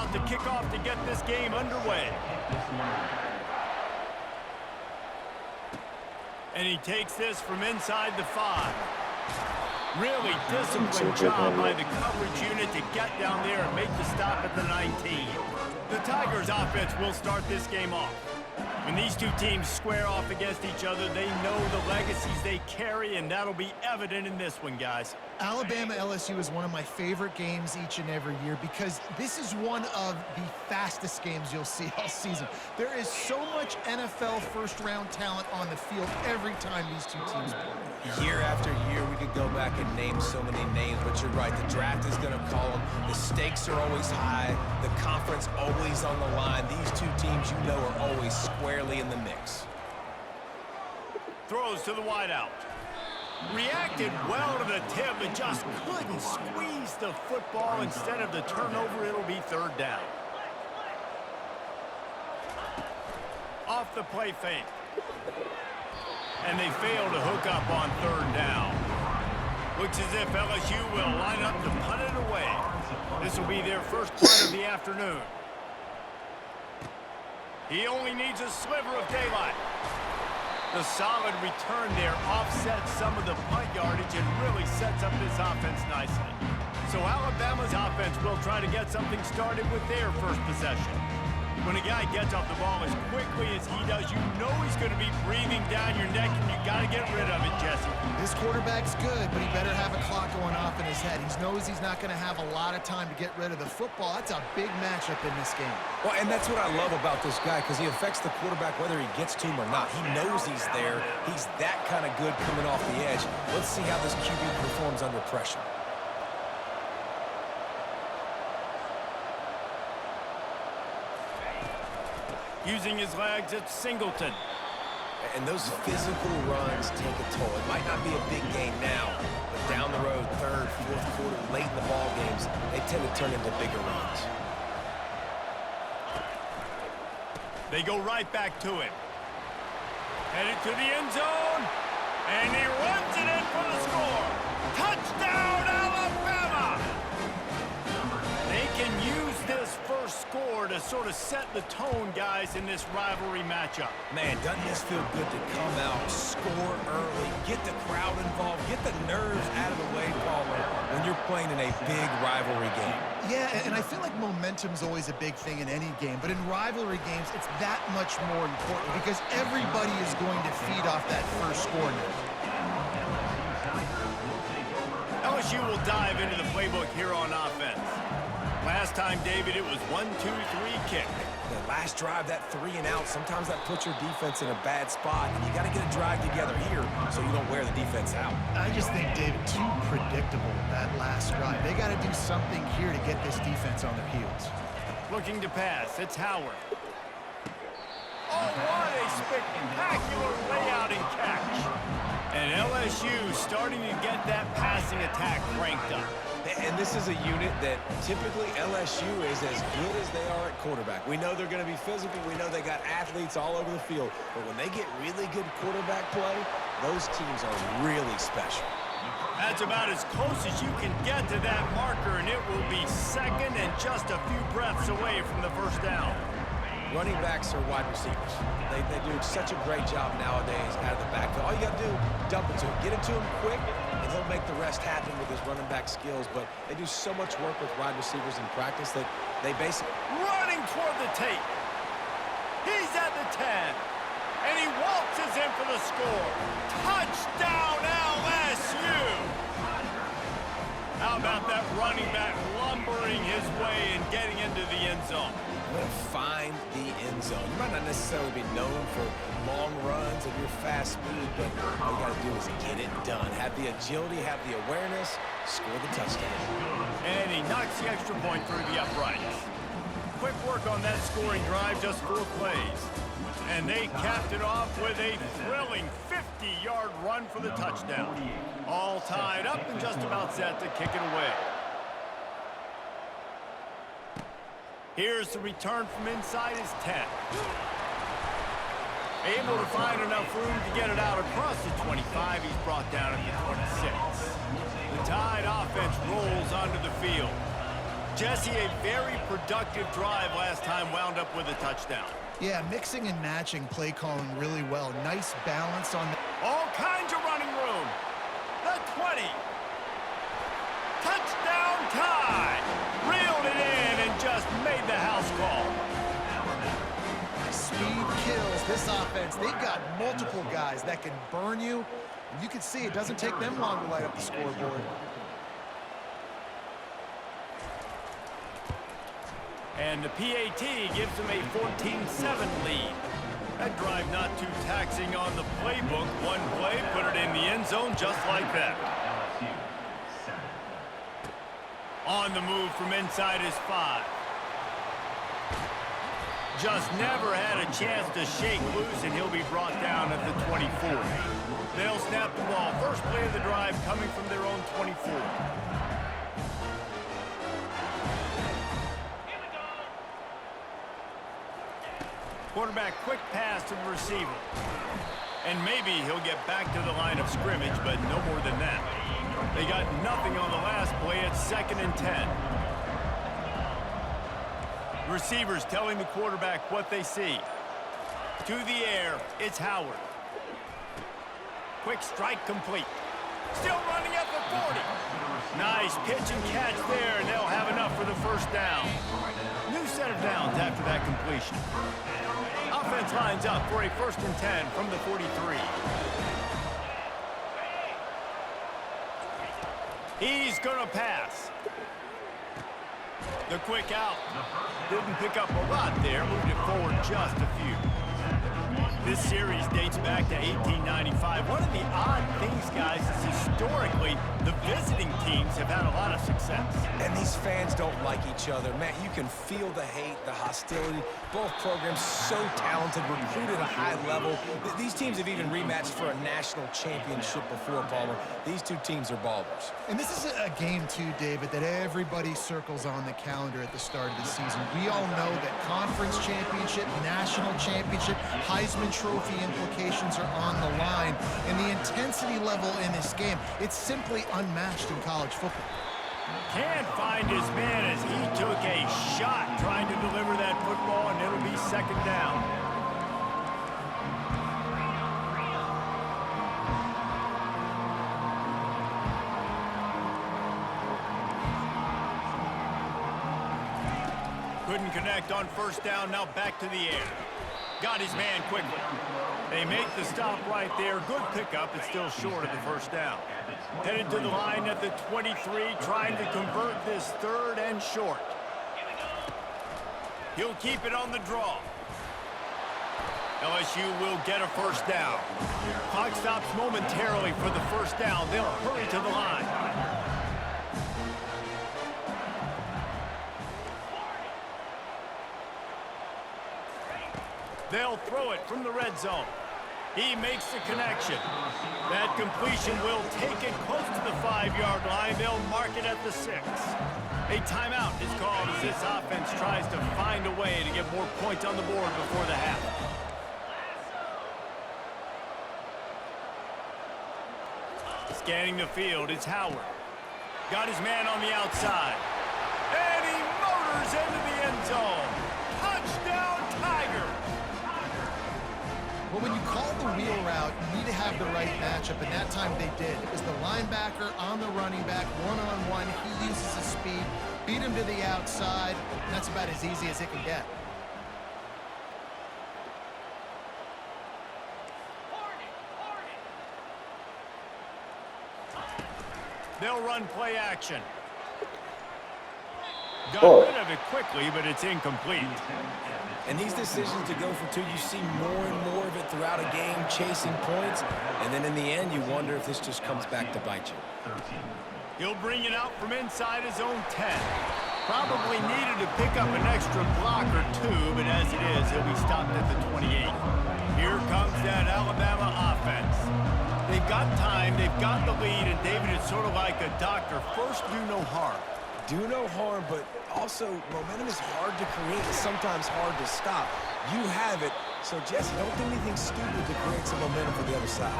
about to kick off to get this game underway. And he takes this from inside the 5. Really disciplined job by the coverage unit to get down there and make the stop at the 19. The Tigers offense will start this game off. When these two teams square off against each other, they know the legacies they carry, and that'll be evident in this one, guys. Alabama-LSU is one of my favorite games each and every year because this is one of the fastest games you'll see all season. There is so much NFL first-round talent on the field every time these two teams play. Year after year, we could go back and name so many names, but you're right. The draft is going to call them. The stakes are always high. The conference always on the line. These two teams, you know, are always squarely in the mix. Throws to the wideout. Reacted well to the tip, but just couldn't squeeze the football. Instead of the turnover, it'll be 3rd down. Off the play fake. And they fail to hook up on 3rd down. Looks as if LSU will line up to punt it away. This will be their first punt of the afternoon. He only needs a sliver of daylight. The solid return there offsets some of the punt yardage and really sets up this offense nicely. So Alabama's offense will try to get something started with their first possession. When a guy gets off the ball as quickly as he does, you know he's going to be breathing down your neck, and you got to get rid of it, Jesse. This quarterback's good, but he better have a clock going off in his head. He knows he's not going to have a lot of time to get rid of the football. That's a big matchup in this game. Well, and that's what I love about this guy, because he affects the quarterback whether he gets to him or not. He knows he's there. He's that kind of good coming off the edge. Let's see how this QB performs under pressure. Using his legs, it's Singleton. And those physical runs take a toll. It might not be a big game now, but down the road, 3rd, 4th quarter, late in the ball games, they tend to turn into bigger runs. They go right back to him. Headed to the end zone, and he runs it in for the score. Touchdown, Alabama! They can use this first score to sort of set the tone, guys, in this rivalry matchup. Man, doesn't this feel good to come out, score early, get the crowd involved, get the nerves out of the way, Palmer, when you're playing in a big rivalry game. Yeah, and I feel like momentum's always a big thing in any game, but in rivalry games, it's that much more important because everybody is going to feed off that first score now. LSU will dive into the playbook here on offense. Last time, David, it was 1-2-3 kick. The last drive, that 3 and out, sometimes that puts your defense in a bad spot, and you got to get a drive together here so you don't wear the defense out. I just think, David, too predictable, that last drive. They got to do something here to get this defense on their heels. Looking to pass, it's Howard. Oh, what a spectacular layout and catch. And LSU starting to get that passing attack cranked up. And this is a unit that typically LSU is as good as they are at quarterback. We know they're going to be physical. We know they got athletes all over the field. But when they get really good quarterback play, those teams are really special. That's about as close as you can get to that marker, and it will be second and just a few breaths away from the first down. Running backs are wide receivers. They do such a great job nowadays out of the backfield. All you got to do, dump it to him. Get it to him quick, and he'll make the rest happen with his running back skills. But they do so much work with wide receivers in practice that they basically... Running toward the tape. He's at the 10. And he waltzes in for the score. Touchdown, LSU! How about that running back lumbering his way and getting into the end zone? Going to find the end zone. You might not necessarily be known for long runs and your fast speed, but all you got to do is get it done. Have the agility, have the awareness, score the touchdown. And he knocks the extra point through the uprights. Quick work on that scoring drive, just 4 plays. And they capped it off with a thrilling 50-yard run for the touchdown. All tied up and just about set to kick it away. Here's the return from inside his 10. Able to find enough room to get it out across the 25. He's brought down at the 26. The Tide offense rolls onto the field. Jesse, a very productive drive last time wound up with a touchdown. Yeah, mixing and matching play calling really well. Nice balance on the... All kinds of running room. The 20. Touchdown tie. Reeled it in and just made the house call. Speed kills this offense. They've got multiple guys that can burn you. You can see it doesn't take them long to light up the scoreboard. And the PAT gives them a 14-7 lead. That drive not too taxing on the playbook. One play, put it in the end zone just like that. On the move from inside his 5. Just never had a chance to shake loose, and he'll be brought down at the 24. They'll snap the ball. First play of the drive coming from their own 24. Quarterback quick pass to the receiver. And maybe he'll get back to the line of scrimmage, but no more than that. They got nothing on the last play. It's 2nd and 10. Receivers telling the quarterback what they see. To the air, it's Howard. Quick strike complete. Still running at the 40. Nice pitch and catch there, and they'll have enough for the first down. New set of downs after that completion. Offense lines up for a 1st and 10 from the 43. He's gonna pass. The quick out. Didn't pick up a lot there, moved it forward just a few. This series dates back to 1895. One of the odd things, guys, is historically the visiting teams have had a lot of success. And these fans don't like each other. Man, you can feel the hate, the hostility. Both programs so talented, recruited at a high level. These teams have even rematched for a national championship before, Palmer. These two teams are ballers. And this is a game, too, David, that everybody circles on the calendar at the start of the season. We all know that conference championship, national championship, Heisman Trophy implications are on the line. And the intensity level in this game, it's simply unmatched in college football. Can't find his man as he took a shot trying to deliver that football, and it'll be 2nd down. Couldn't connect on 1st down, now back to the air. Got his man quickly. They make the stop right there. Good pickup, but still short of the 1st down. Headed to the line at the 23, trying to convert this 3rd and short. He'll keep it on the draw. LSU will get a 1st down. Clock stops momentarily for the 1st down. They'll hurry to the line. They'll throw it from the red zone. He makes the connection. That completion will take it close to the 5-yard line. They'll mark it at the 6. A timeout is called as this offense tries to find a way to get more points on the board before the half. Scanning the field, it's Howard. Got his man on the outside. And he motors into the end zone. Touchdown, Tigers! Well, when you call the wheel route, you need to have the right matchup, and that time they did. It was the linebacker on the running back, one-on-one. He uses his speed, beat him to the outside, and that's about as easy as it can get. They'll run play action. Got rid of it quickly, but it's incomplete. And these decisions to go for 2, you see more and more of it throughout a game, chasing points. And then in the end, you wonder if this just comes back to bite you. He'll bring it out from inside his own 10. Probably needed to pick up an extra block or 2, but as it is, he'll be stopped at the 28. Here comes that Alabama offense. They've got time, they've got the lead, and David, it's sort of like a doctor. First, do no harm. Do no harm, but also momentum is hard to create. It's sometimes hard to stop. You have it. So, Jesse, don't do anything stupid to create some momentum for the other side.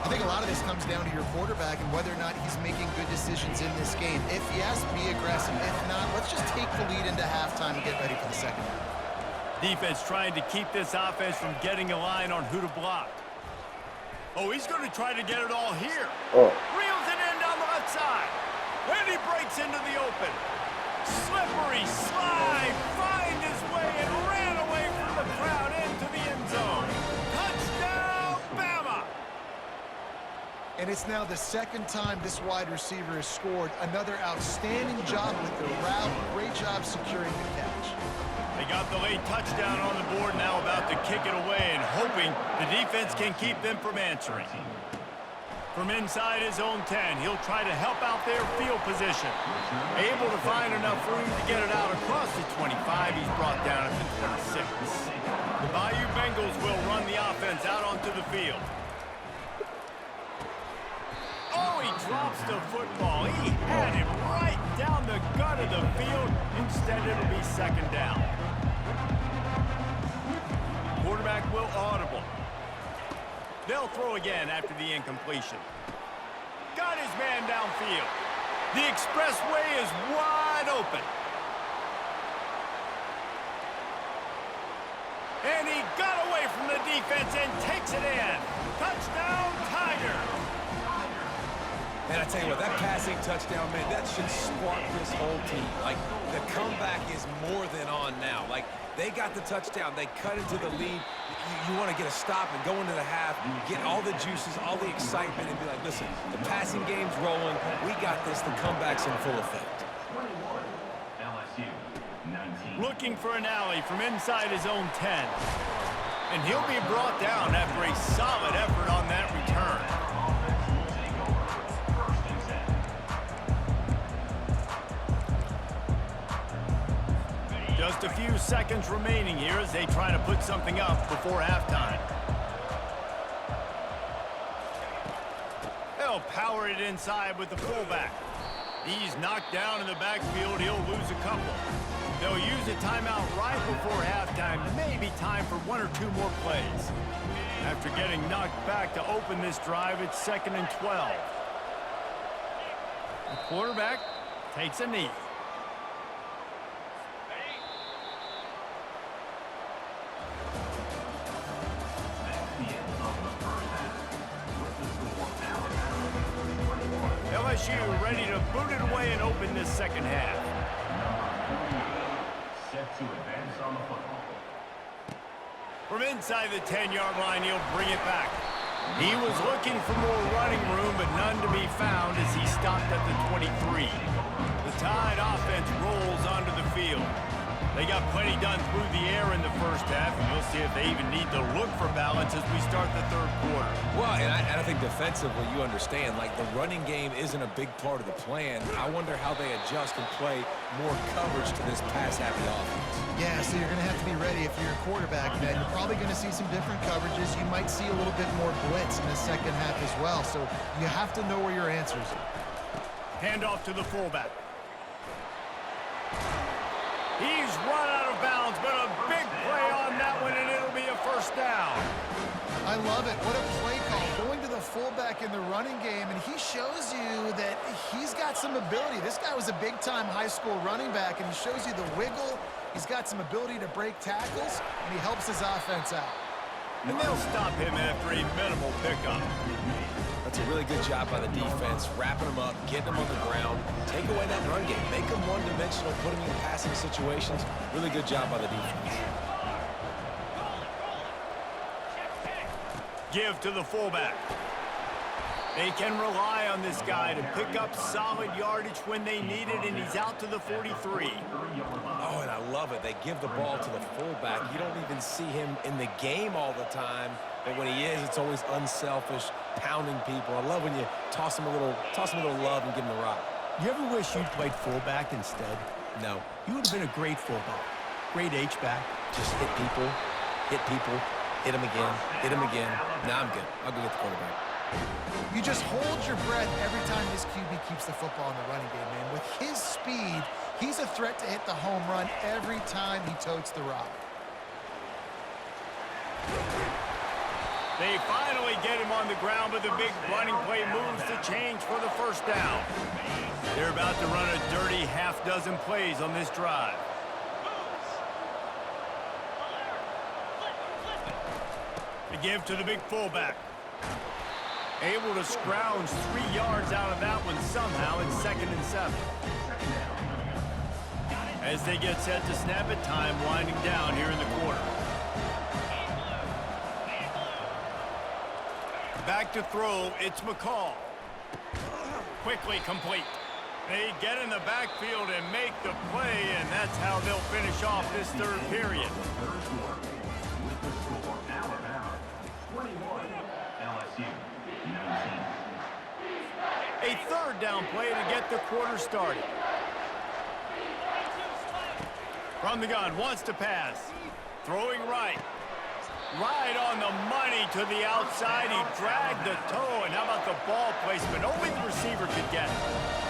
I think a lot of this comes down to your quarterback and whether or not he's making good decisions in this game. If yes, be aggressive. If not, let's just take the lead into halftime and get ready for the second half. Defense trying to keep this offense from getting a line on who to block. Oh, he's going to try to get it all here. Reels it in down the left side. And he breaks into the open. Slippery slide. Find his way and ran away from the crowd into the end zone. Touchdown, Bama! And it's now the second time this wide receiver has scored. Another outstanding job with the route. Great job securing the catch. They got the late touchdown on the board, now about to kick it away and hoping the defense can keep them from answering. From inside his own 10, he'll try to help out their field position. Able to find enough room to get it out across the 25. He's brought down at the 26. The Bayou Bengals will run the offense out onto the field. Oh, he drops the football. He had it right down the gut of the field. Instead, it'll be second down. Quarterback will audible. They'll throw again after the incompletion. Got his man downfield. The expressway is wide open. And he got away from the defense and takes it in. Touchdown, Tigers. And I tell you what, that passing touchdown, man, that should spark this whole team. Like, the comeback is more than on now. Like, they got the touchdown. They cut into the lead. You want to get a stop and go into the half, get all the juices, all the excitement, and be like, listen, the passing game's rolling. We got this. The comeback's in full effect. Looking for an alley from inside his own 10. And he'll be brought down after a solid effort on that return. Just a few seconds remaining here as they try to put something up before halftime. They'll power it inside with the fullback. He's knocked down in the backfield. He'll lose a couple. They'll use a timeout right before halftime. Maybe time for one or two more plays. After getting knocked back to open this drive, it's 2nd and 12. The quarterback takes a knee. LSU ready to boot it away and open this second half. Set to advance on the football. From inside the 10-yard line, he'll bring it back. He was looking for more running room, but none to be found as he stopped at the 23. The Tide offense rolls onto the field. They got plenty done through the air in the first half, and we'll see if they even need to look for balance as we start the third quarter. Well, and I think defensively, you understand, like, the running game isn't a big part of the plan. I wonder how they adjust and play more coverage to this pass-happy offense. Yeah, so you're going to have to be ready if you're a quarterback, man. You're probably going to see some different coverages. You might see a little bit more blitz in the second half as well, so you have to know where your answers are. Hand off to the fullback. He's run out of bounds, but a big play on that one, and it'll be a first down. I love it. What a play call. Going to the fullback in the running game, and he shows you that he's got some ability. This guy was a big-time high school running back, and he shows you the wiggle. He's got some ability to break tackles, and he helps his offense out. And they'll stop him after a minimal pickup. That's a really good job by the defense, wrapping them up, getting them on the ground, take away that run game, make them one-dimensional, put them in passing situations. Really good job by the defense. Give to the fullback. They can rely on this guy to pick up solid yardage when they need it, and he's out to the 43. Oh, and I love it. They give the ball to the fullback. You don't even see him in the game all the time, but when he is, it's always unselfish, pounding people. I love when you toss him a little love and give him a rock. You ever wish you'd played fullback instead? No. You would have been a great fullback. Great H-back. Just hit people, hit them again, hit them again. Nah, I'm good. I'll go get the quarterback. You just hold your breath every time this QB keeps the football in the running game, man. With his speed, he's a threat to hit the home run every time he totes the rock. They finally get him on the ground, but the big running play moves the change for the first down. They're about to run a dirty half-dozen plays on this drive. The give to the big fullback. Able to scrounge 3 yards out of that one somehow. It's 2nd and 7. As they get set to snap it, time winding down here in the quarter. Back to throw, it's McCall. Quickly complete. They get in the backfield and make the play, and that's how they'll finish off this third period. A third down play to get the quarter started. From the gun, wants to pass. Throwing right. Right on the money to the outside. He dragged the toe, and how about the ball placement? Only the receiver could get it.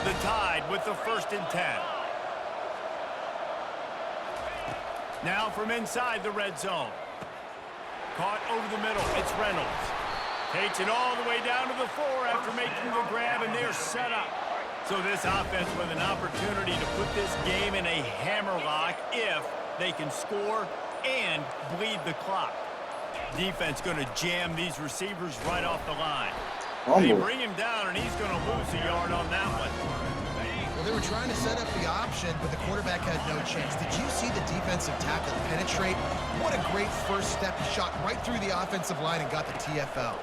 The Tide with the 1st and 10. Now from inside the red zone. Caught over the middle. It's Reynolds. Takes it all the way down to the 4 after making the grab, and they're set up. So this offense with an opportunity to put this game in a hammerlock if they can score and bleed the clock. Defense going to jam these receivers right off the line. They bring him down, and he's going to lose a yard on that one. Well, they were trying to set up the option, but the quarterback had no chance. Did you see the defensive tackle penetrate? What a great first step. He shot right through the offensive line and got the TFL.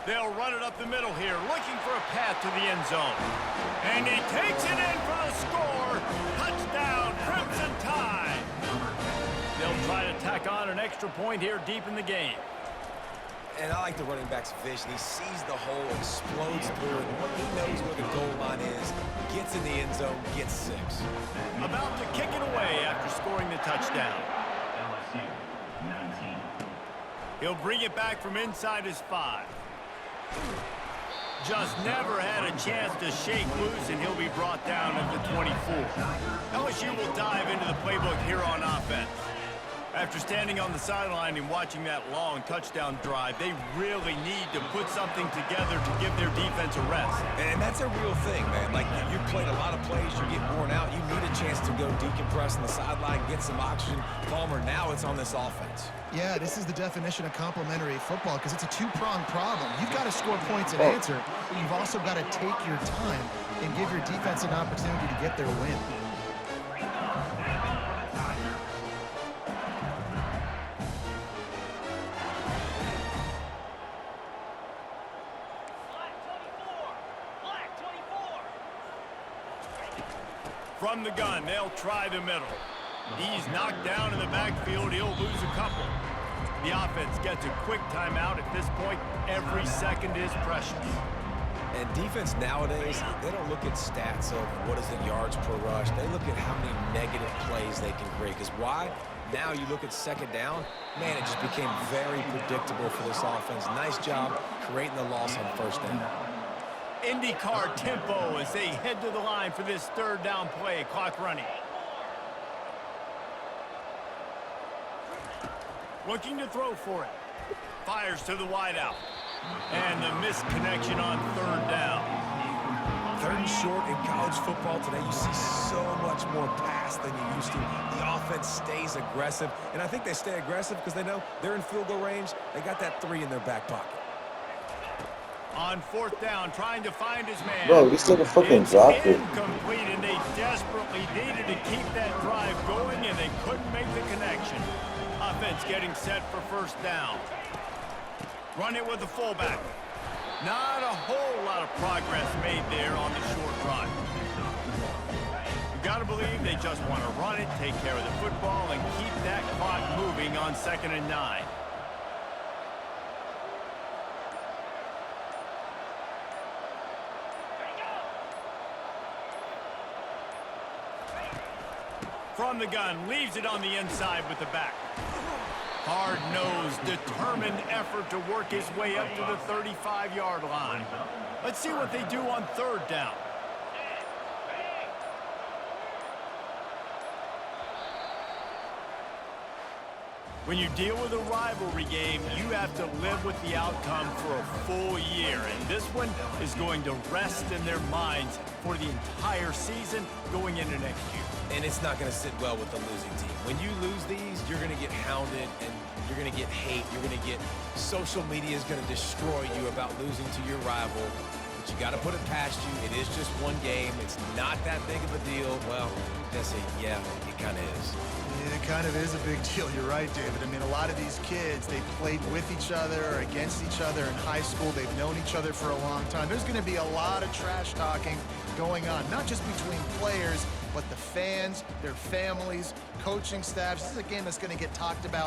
They'll run it up the middle here, looking for a path to the end zone. And he takes it in for the score. Touchdown, Crimson Tide. They'll try to tack on an extra point here deep in the game. And I like the running back's vision. He sees the hole, explodes through it. He knows where the goal line is, gets in the end zone, gets 6. About to kick it away after scoring the touchdown. LSU, 19. He'll bring it back from inside his 5. Just never had a chance to shake loose, and he'll be brought down at the 24. LSU will dive into the playbook here on offense. After standing on the sideline and watching that long touchdown drive, they really need to put something together to give their defense a rest. And that's a real thing, man. Like, you played a lot of plays, you get worn out, you need a chance to go decompress on the sideline, get some oxygen. Palmer, now it's on this offense. Yeah, this is the definition of complementary football because it's a two-pronged problem. You've got to score points and answer, but you've also got to take your time and give your defense an opportunity to get their win. From the gun, they'll try the middle. He's knocked down in the backfield. He'll lose a couple. The offense gets a quick timeout. At this point, every second is precious. And defense nowadays, they don't look at stats of what is the yards per rush. They look at how many negative plays they can create. Because why? Now you look at 2nd down, man, it just became very predictable for this offense. Nice job creating the loss on 1st down. IndyCar tempo as they head to the line for this 3rd down play. Clock running. Looking to throw for it. Fires to the wideout. And the missed connection on 3rd down. 3rd and short in college football today, you see so much more pass than you used to. The offense stays aggressive, and I think they stay aggressive because they know they're in field goal range. They got that 3 in their back pocket. On 4th down, trying to find his man. Bro, we still fucking dropped it. Incomplete, and they desperately needed to keep that drive going, and they couldn't make the connection. Offense getting set for 1st down. Run it with the fullback. Not a whole lot of progress made there on the short run. You got to believe they just want to run it, take care of the football, and keep that clock moving on 2nd and 9. From the gun, leaves it on the inside with the back. Hard-nosed, determined effort to work his way up to the 35-yard line. Let's see what they do on 3rd down. When you deal with a rivalry game, you have to live with the outcome for a full year. And this one is going to rest in their minds for the entire season going into next year. And it's not going to sit well with the losing team. When you lose these, you're going to get hounded and you're going to get hate. You're going to get social media is going to destroy you about losing to your rival. But you got to put it past you. It is just one game. It's not that big of a deal. Well, Jesse, yeah, it kind of is. It kind of is a big deal. You're right, David. I mean, a lot of these kids, they played with each other or against each other in high school. They've known each other for a long time. There's going to be a lot of trash talking going on, not just between players, but the fans, their families, coaching staffs. This is a game that's going to get talked about